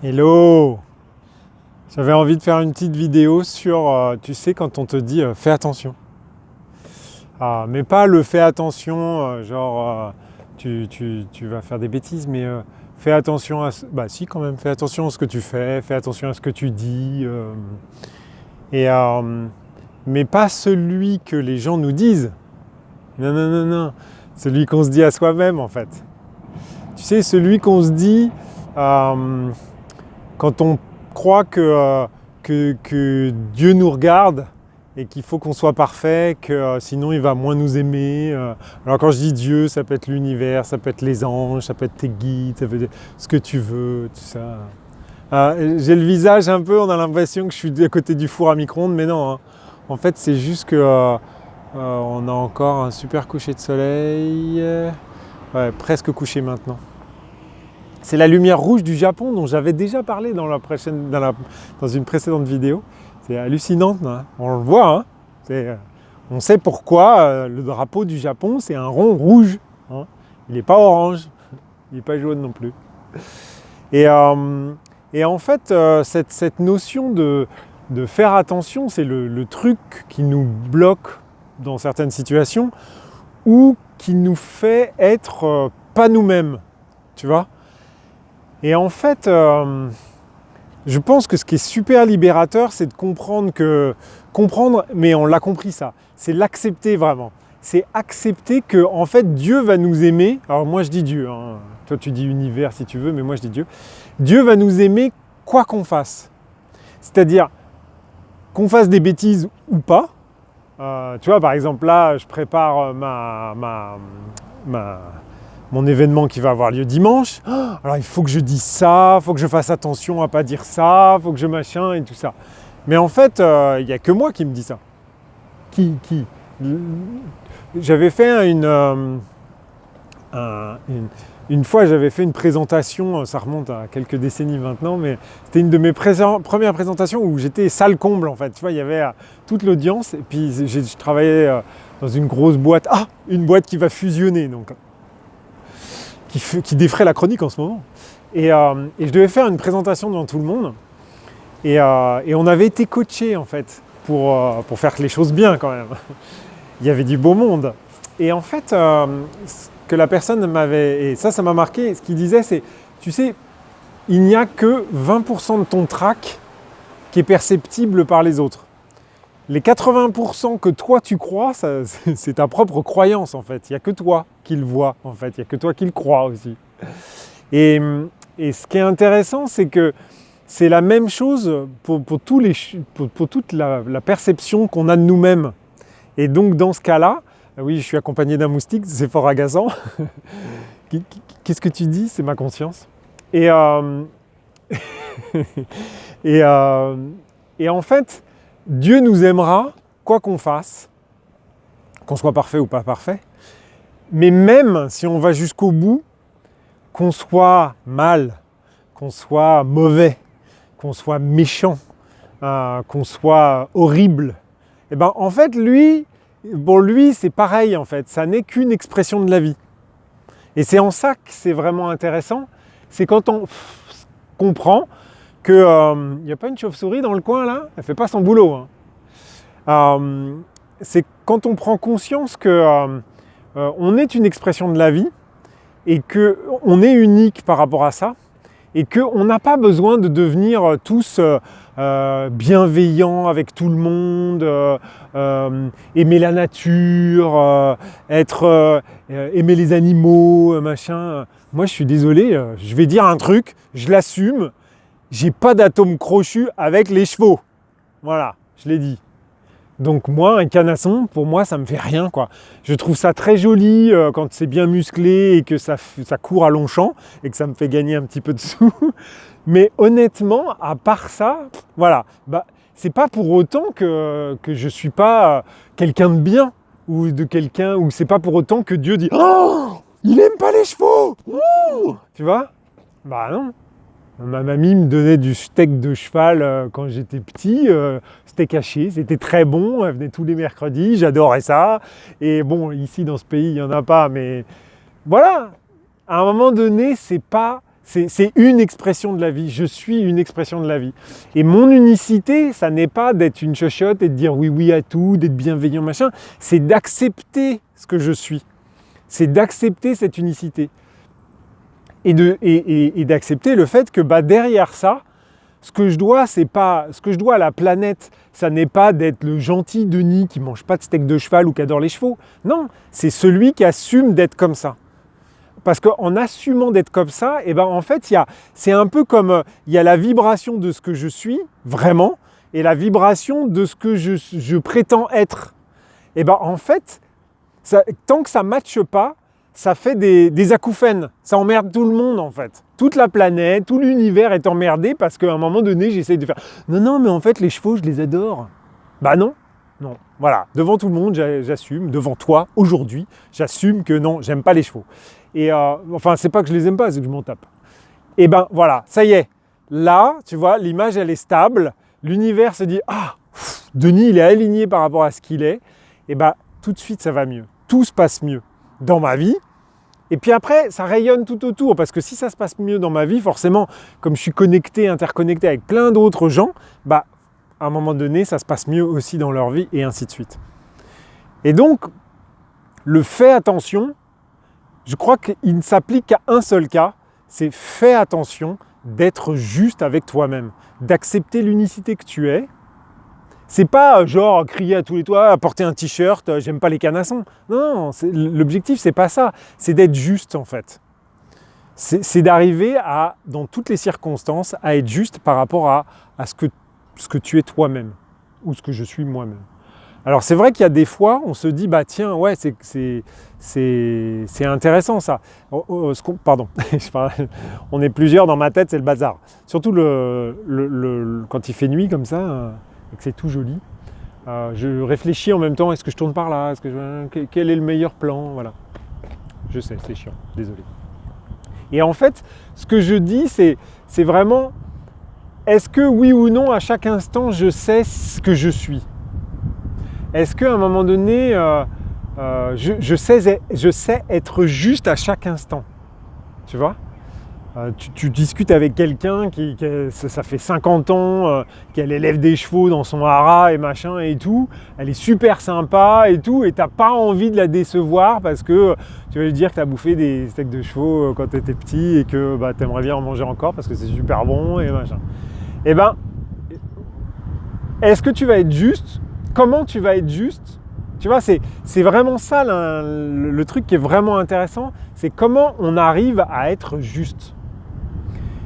Hello! J'avais envie de faire une petite vidéo sur, tu sais, quand on te dit fais attention. Mais pas le fais attention, genre tu vas faire des bêtises, mais fais attention à... Bah si quand même, fais attention à ce que tu fais attention à ce que tu dis. Et, mais pas celui que les gens nous disent. Non, non, non, non. Celui qu'on se dit à soi-même en fait. Tu sais, celui qu'on se dit... quand on croit que Dieu nous regarde et qu'il faut qu'on soit parfait, que sinon il va moins nous aimer. Alors quand je dis Dieu, ça peut être l'univers, ça peut être les anges, ça peut être tes guides, ça peut être ce que tu veux, tout ça. J'ai le visage un peu, on a l'impression que je suis à côté du four à micro-ondes, mais non. Hein. En fait, c'est juste que on a encore un super coucher de soleil, presque couché maintenant. C'est la lumière rouge du Japon dont j'avais déjà parlé dans une précédente vidéo. C'est hallucinant, hein. On le voit. Hein. On sait pourquoi le drapeau du Japon, c'est un rond rouge. Hein. Il n'est pas orange, il n'est pas jaune non plus. Et en fait, cette notion de faire attention, c'est le truc qui nous bloque dans certaines situations ou qui nous fait être pas nous-mêmes, tu vois. Et en fait, je pense que ce qui est super libérateur, c'est de comprendre, mais on l'a compris ça, c'est l'accepter vraiment. C'est accepter que en fait, Dieu va nous aimer. Alors moi je dis Dieu, hein. Toi tu dis univers si tu veux, mais moi je dis Dieu. Dieu va nous aimer quoi qu'on fasse. C'est-à-dire qu'on fasse des bêtises ou pas. Tu vois, par exemple là, je prépare mon événement qui va avoir lieu dimanche. Alors il faut que je dise ça, il faut que je fasse attention à ne pas dire ça, il faut que je machin et tout ça. Mais en fait, il n'y a que moi qui me dis ça. J'avais fait une fois, j'avais fait une présentation, ça remonte à quelques décennies maintenant, mais c'était une de mes premières présentations où j'étais salle comble en fait. Tu vois, il y avait toute l'audience et puis je travaillais dans une grosse boîte. Une boîte qui va fusionner donc. Qui défraie la chronique en ce moment. Et je devais faire une présentation devant tout le monde. Et on avait été coachés en fait pour faire les choses bien quand même. Il y avait du beau monde. Et en fait, ce que la personne m'avait... Et ça m'a marqué. Ce qu'il disait, c'est, tu sais, il n'y a que 20% de ton trac qui est perceptible par les autres. Les 80% que toi tu crois, c'est ta propre croyance en fait. Il n'y a que toi qui le vois en fait. Il n'y a que toi qui le crois aussi. Et ce qui est intéressant, c'est que c'est la même chose pour toute la perception qu'on a de nous-mêmes. Et donc dans ce cas-là, oui, je suis accompagné d'un moustique, c'est fort agaçant. Qu'est-ce que tu dis? C'est ma conscience. Et en fait, Dieu nous aimera, quoi qu'on fasse, qu'on soit parfait ou pas parfait, mais même si on va jusqu'au bout, qu'on soit mal, qu'on soit mauvais, qu'on soit méchant, qu'on soit horrible, et ben en fait, pour lui, c'est pareil en fait, ça n'est qu'une expression de la vie. Et c'est en ça que c'est vraiment intéressant, c'est quand on comprend qu'il n'y a pas une chauve-souris dans le coin là, elle ne fait pas son boulot. Hein. C'est quand on prend conscience qu'on est une expression de la vie et qu'on est unique par rapport à ça et qu'on n'a pas besoin de devenir tous bienveillants avec tout le monde, aimer la nature, aimer les animaux, machin. Moi je suis désolé, je vais dire un truc, je l'assume. J'ai pas d'atome crochu avec les chevaux. Voilà, je l'ai dit. Donc moi, un canasson, pour moi, ça me fait rien, quoi. Je trouve ça très joli quand c'est bien musclé et que ça court à Longchamp et que ça me fait gagner un petit peu de sous. Mais honnêtement, à part ça, voilà. C'est pas pour autant que je suis pas quelqu'un de bien ou c'est pas pour autant que Dieu dit « Oh, il aime pas les chevaux !» Tu vois? Bah non. Ma mamie me donnait du steak de cheval quand j'étais petit, steak haché, c'était très bon, elle venait tous les mercredis, j'adorais ça. Et bon, ici dans ce pays, il n'y en a pas, mais voilà, à un moment donné, c'est pas C'est une expression de la vie. Je suis une expression de la vie. Et mon unicité, ça n'est pas d'être une chochotte et de dire oui, oui à tout, d'être bienveillant, machin. C'est d'accepter ce que je suis. C'est d'accepter cette unicité. Et d'accepter le fait que derrière ça, ce que je dois à la planète, ça n'est pas d'être le gentil Denis qui mange pas de steak de cheval ou qui adore les chevaux. Non, c'est celui qui assume d'être comme ça. Parce qu'en assumant d'être comme ça, en fait, c'est un peu comme il y a la vibration de ce que je suis, vraiment, et la vibration de ce que je prétends être. En fait, tant que ça ne matche pas, ça fait des acouphènes. Ça emmerde tout le monde, en fait. Toute la planète, tout l'univers est emmerdé parce qu'à un moment donné, j'essaye de faire « Non, mais en fait, les chevaux, je les adore. » Non. Voilà, devant tout le monde, j'assume, devant toi, aujourd'hui, j'assume que non, j'aime pas les chevaux. Et c'est pas que je les aime pas, c'est que je m'en tape. Voilà, ça y est. Là, tu vois, l'image, elle est stable. L'univers se dit, Denis, il est aligné par rapport à ce qu'il est. Tout de suite, ça va mieux. Tout se passe mieux dans ma vie. Et puis après, ça rayonne tout autour. Parce que si ça se passe mieux dans ma vie, forcément, comme je suis connecté, interconnecté avec plein d'autres gens, à un moment donné, ça se passe mieux aussi dans leur vie et ainsi de suite. Et donc, le fais attention, je crois qu'il ne s'applique qu'à un seul cas, c'est fais attention d'être juste avec toi-même, d'accepter l'unicité que tu es. C'est pas genre crier à tous les toits, porter un t-shirt, j'aime pas les canassons. Non, l'objectif c'est pas ça, c'est d'être juste en fait. C'est d'arriver dans toutes les circonstances, à être juste par rapport à ce que tu es toi-même, ou ce que je suis moi-même. Alors c'est vrai qu'il y a des fois, on se dit, tiens, ouais, c'est intéressant ça. Pardon, on est plusieurs dans ma tête, c'est le bazar. Surtout quand il fait nuit comme ça, et que c'est tout joli. Je réfléchis en même temps, est-ce que je tourne par là, quel est le meilleur plan, voilà. Je sais, c'est chiant, désolé. Et en fait, ce que je dis, c'est vraiment, est-ce que oui ou non, à chaque instant, je sais ce que je suis ? Est-ce qu'à un moment donné, je sais être juste à chaque instant ? Tu vois ? Tu discutes avec quelqu'un ça fait 50 ans qu'elle élève des chevaux dans son haras et machin et tout. Elle est super sympa et tout. Et tu n'as pas envie de la décevoir parce que tu vas lui dire que tu as bouffé des steaks de chevaux quand tu étais petit et que tu aimerais bien en manger encore parce que c'est super bon et machin. Est-ce que tu vas être juste ? Comment tu vas être juste ? Tu vois, c'est vraiment ça le truc qui est vraiment intéressant, c'est comment on arrive à être juste.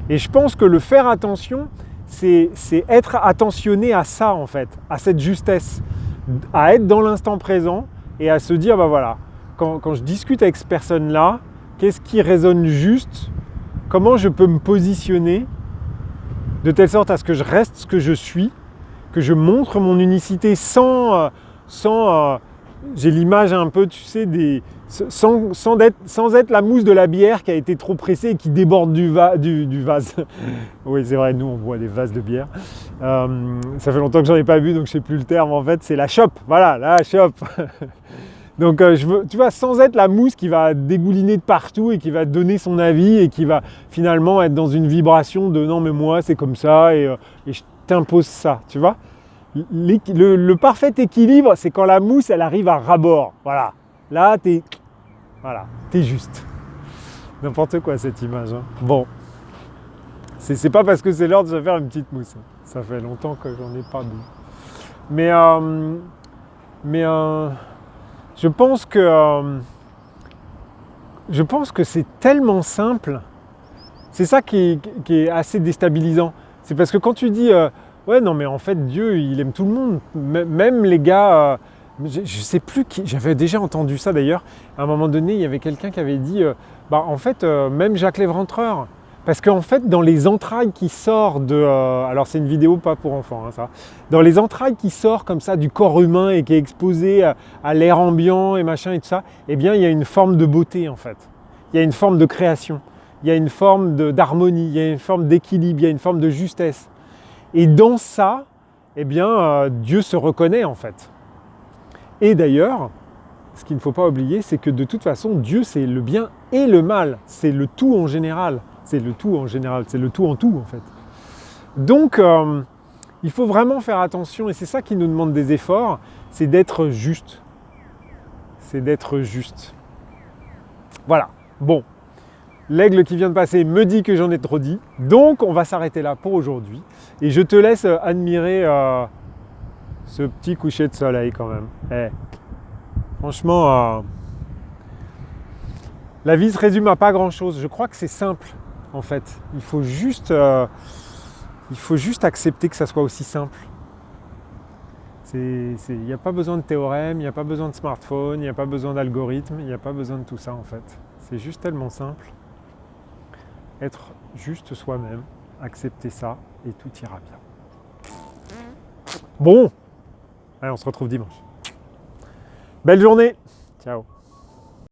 Et je pense que le faire attention, c'est être attentionné à ça en fait, à cette justesse, à être dans l'instant présent et à se dire, voilà, quand je discute avec cette personne-là, qu'est-ce qui résonne juste ? Comment je peux me positionner de telle sorte à ce que je reste ce que je suis, que je montre mon unicité sans j'ai l'image un peu, tu sais, sans être la mousse de la bière qui a été trop pressée et qui déborde du vase. Oui, c'est vrai, nous on boit des vases de bière. Ça fait longtemps que j'en ai pas bu, donc je sais plus le terme. En fait, c'est la chope. Voilà, la chope. Donc, tu vois, sans être la mousse qui va dégouliner de partout et qui va donner son avis et qui va finalement être dans une vibration de non, mais moi c'est comme ça et je t'impose ça, tu vois. Le parfait équilibre, c'est quand la mousse, elle arrive à ras-bord. Voilà. Là, t'es juste. N'importe quoi cette image. Hein. Bon. C'est pas parce que c'est l'heure de se faire une petite mousse. Ça fait longtemps que j'en ai pas bu. Mais je pense que c'est tellement simple. C'est ça qui est assez déstabilisant. C'est parce que quand tu dis ouais, non, mais en fait, Dieu, il aime tout le monde. Même les gars, je ne sais plus qui, j'avais déjà entendu ça d'ailleurs. À un moment donné, il y avait quelqu'un qui avait dit, en fait, même Jacques Léventreur. Parce qu'en fait, dans les entrailles qui sortent alors c'est une vidéo pas pour enfants, hein, ça. Dans les entrailles qui sortent comme ça du corps humain et qui est exposé à l'air ambiant et machin et tout ça, eh bien, il y a une forme de beauté en fait. Il y a une forme de création. Il y a une forme d'harmonie. Il y a une forme d'équilibre. Il y a une forme de justesse. Et dans ça, eh bien, Dieu se reconnaît en fait. Et d'ailleurs, ce qu'il ne faut pas oublier, c'est que de toute façon, Dieu, c'est le bien et le mal. C'est le tout en général. c'est le tout en général, c'est le tout en tout en fait. Donc, il faut vraiment faire attention, et c'est ça qui nous demande des efforts, c'est d'être juste. C'est d'être juste. Voilà, bon. L'aigle qui vient de passer me dit que j'en ai trop dit, donc on va s'arrêter là pour aujourd'hui. Et je te laisse admirer ce petit coucher de soleil quand même. Franchement, la vie se résume à pas grand-chose. Je crois que c'est simple, en fait. Il faut juste accepter que ça soit aussi simple. Il n'y a pas besoin de théorème, il n'y a pas besoin de smartphone, il n'y a pas besoin d'algorithme, il n'y a pas besoin de tout ça, en fait. C'est juste tellement simple. Être juste soi-même, accepter ça, et tout ira bien. Bon, allez, on se retrouve dimanche. Belle journée, ciao.